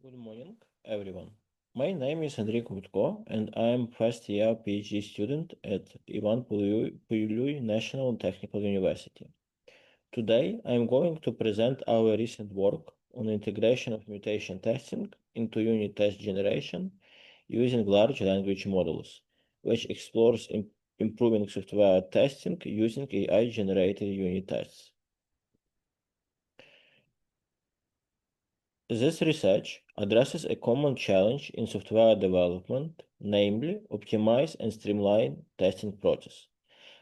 Good morning, everyone. My name is Enrico Butko, and I am first year PhD student at Ivan Palyuy National Technical University. Today, I am going to present our recent work on integration of mutation testing into unit test generation using large language models, which explores improving software testing using AI-generated unit tests. This research addresses a common challenge in software development, namely optimize and streamline testing process.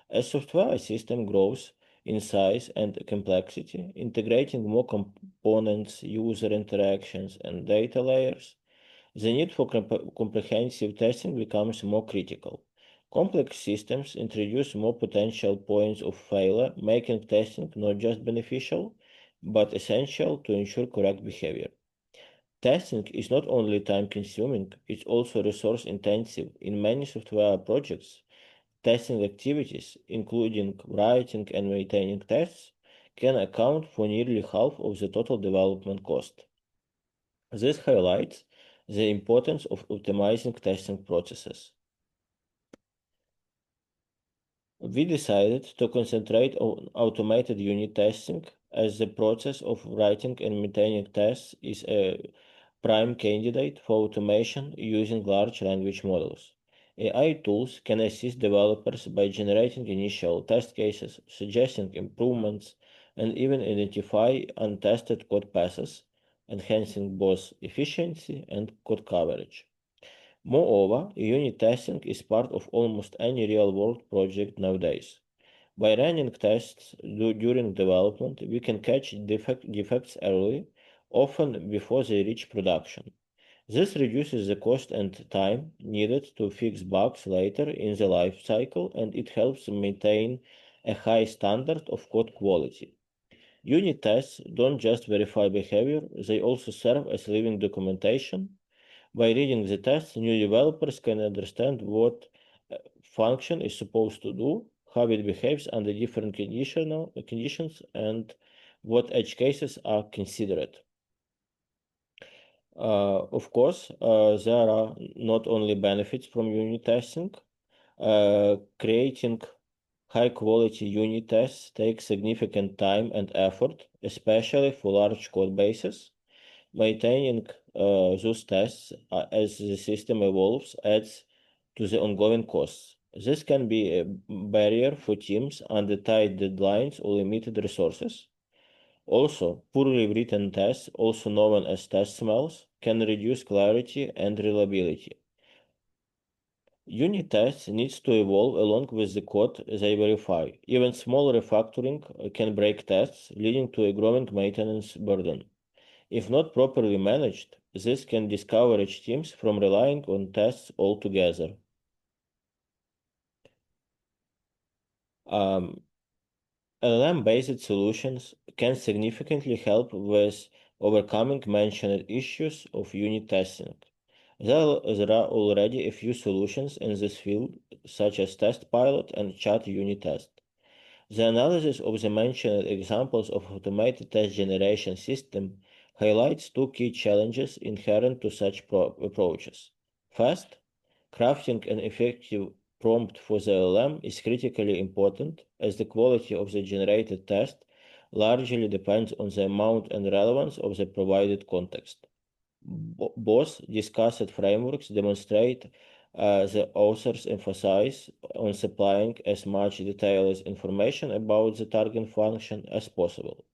As software system grows in size and complexity, integrating more components, user interactions, and data layers, the need for comprehensive testing becomes more critical. Complex systems introduce more potential points of failure, making testing not just beneficial, but essential to ensure correct behavior. Testing is not only time consuming, it's also resource intensive. In many software projects, testing activities, including writing and maintaining tests, can account for nearly half of the total development cost. This highlights the importance of optimizing testing processes. We decided to concentrate on automated unit testing as the process of writing and maintaining tests is a prime candidate for automation using large language models. AI tools can assist developers by generating initial test cases, suggesting improvements, and even identify untested code passes, enhancing both efficiency and code coverage. Moreover, unit testing is part of almost any real-world project nowadays. By running tests during development, we can catch defects early, often before they reach production. This reduces the cost and time needed to fix bugs later in the life cycle, and it helps maintain a high standard of code quality. Unit tests don't just verify behavior, they also serve as living documentation. By reading the tests, new developers can understand what function is supposed to do, how it behaves under different conditions, and what edge cases are considered. Of course, there are not only benefits from unit testing. Creating high quality unit tests takes significant time and effort, especially for large code bases. Maintaining those tests as the system evolves adds to the ongoing costs. This can be a barrier for teams under tight deadlines or limited resources. Also, poorly written tests, also known as test smells, can reduce clarity and reliability. Unit tests needs to evolve along with the code they verify. Even small refactoring can break tests, leading to a growing maintenance burden. If not properly managed, this can discourage teams from relying on tests altogether. Um, LLM-based solutions can significantly help with overcoming mentioned issues of unit testing. There are already a few solutions in this field, such as TestPilot and Chat Unit Test. The analysis of the mentioned examples of automated test generation system highlights two key challenges inherent to such approaches. First, crafting an effective prompt for the LLM is critically important as the quality of the generated test largely depends on the amount and relevance of the provided context. Both discussed frameworks demonstrate the authors emphasize on supplying as much detailed information about the target function as possible.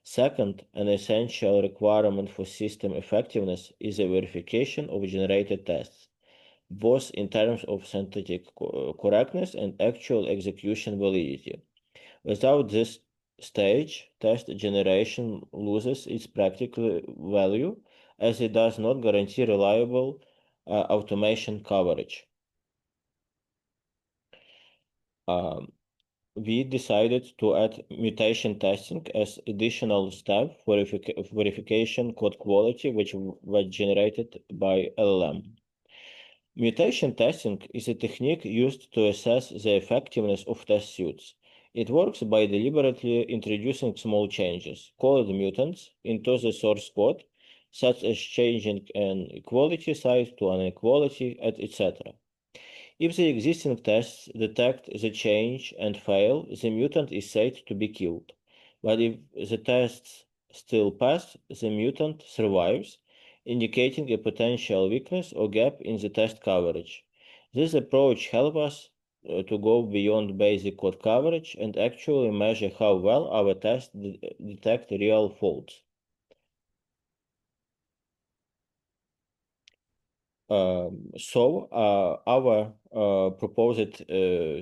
Second, an essential requirement for system effectiveness is the verification of generated tests, both in terms of synthetic correctness and actual execution validity. Without this stage, test generation loses its practical value as it does not guarantee reliable automation coverage. Um, we decided to add mutation testing as additional step for verification code quality which was generated by LLM. Mutation testing is a technique used to assess the effectiveness of test suites. It works by deliberately introducing small changes, called mutants, into the source code, such as changing an equality size to an inequality, etc. If the existing tests detect the change and fail, the mutant is said to be killed. But if the tests still pass, the mutant survives, indicating a potential weakness or gap in the test coverage. This approach helps us to go beyond basic code coverage and actually measure how well our tests detect real faults. Our proposed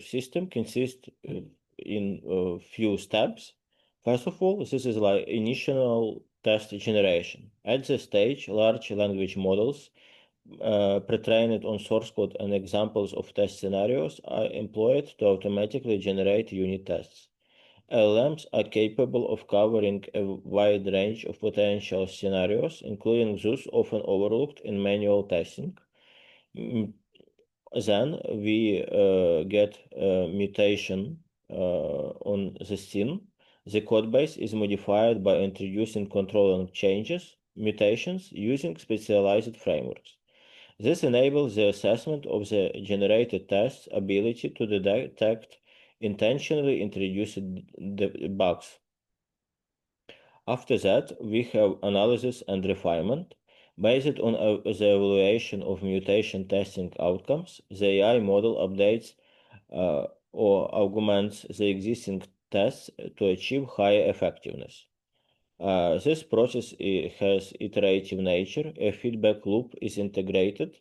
system consists in a few steps. First of all, this is like initial test generation. At this stage, large language models pre-trained on source code and examples of test scenarios are employed to automatically generate unit tests. LLMs are capable of covering a wide range of potential scenarios, including those often overlooked in manual testing. Mm, Then we get a mutation on the scene. The codebase is modified by introducing controlling changes, mutations, using specialized frameworks. This enables the assessment of the generated test's ability to detect intentionally introduced bugs. After that, we have analysis and refinement. Based on the evaluation of mutation testing outcomes, the AI model updates or augments the existing tests to achieve higher effectiveness. This process has iterative nature. A feedback loop is integrated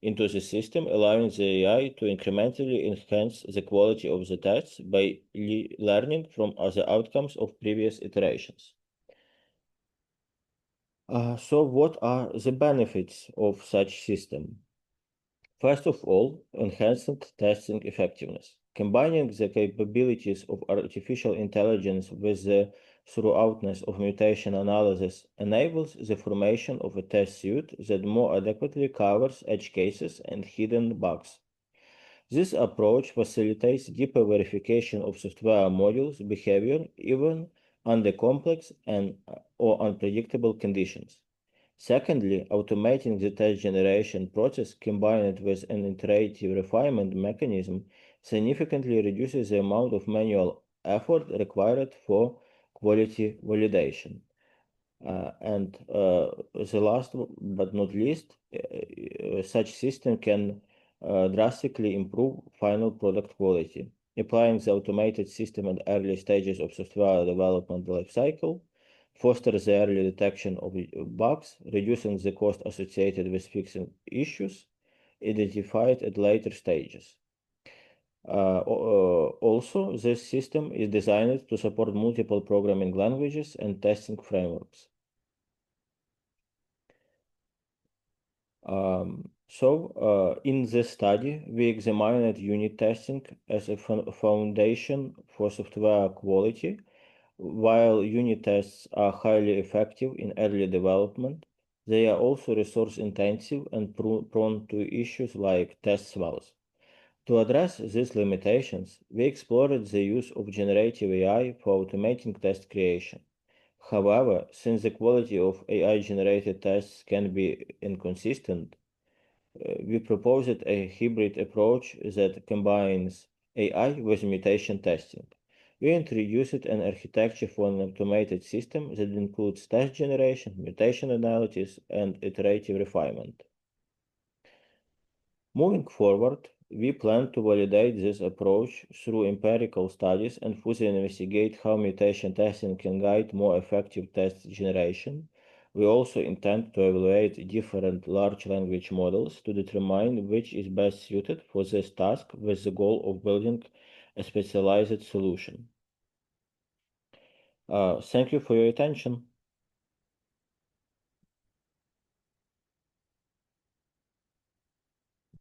into the system, allowing the AI to incrementally enhance the quality of the tests by learning from other outcomes of previous iterations. So what are the benefits of such system? First of all, enhancing testing effectiveness. Combining the capabilities of artificial intelligence with the thoroughness of mutation analysis enables the formation of a test suite that more adequately covers edge cases and hidden bugs. This approach facilitates deeper verification of software modules' behavior even under complex and or unpredictable conditions. Secondly, automating the test generation process combined with an iterative refinement mechanism significantly reduces the amount of manual effort required for quality validation. And the last but not least, such system can drastically improve final product quality. Applying the automated system at early stages of software development lifecycle fosters the early detection of bugs, reducing the cost associated with fixing issues identified at later stages. Also, this system is designed to support multiple programming languages and testing frameworks. In this study, we examined unit testing as a foundation for software quality. While unit tests are highly effective in early development, they are also resource intensive and prone to issues like test swells. To address these limitations, we explored the use of generative AI for automating test creation. However, since the quality of AI generated tests can be inconsistent, we proposed a hybrid approach that combines AI with mutation testing. We introduced an architecture for an automated system that includes test generation, mutation analysis, and iterative refinement. Moving forward, we plan to validate this approach through empirical studies and further investigate how mutation testing can guide more effective test generation. We also intend to evaluate different large language models to determine which is best suited for this task with the goal of building a specialized solution. Thank you for your attention.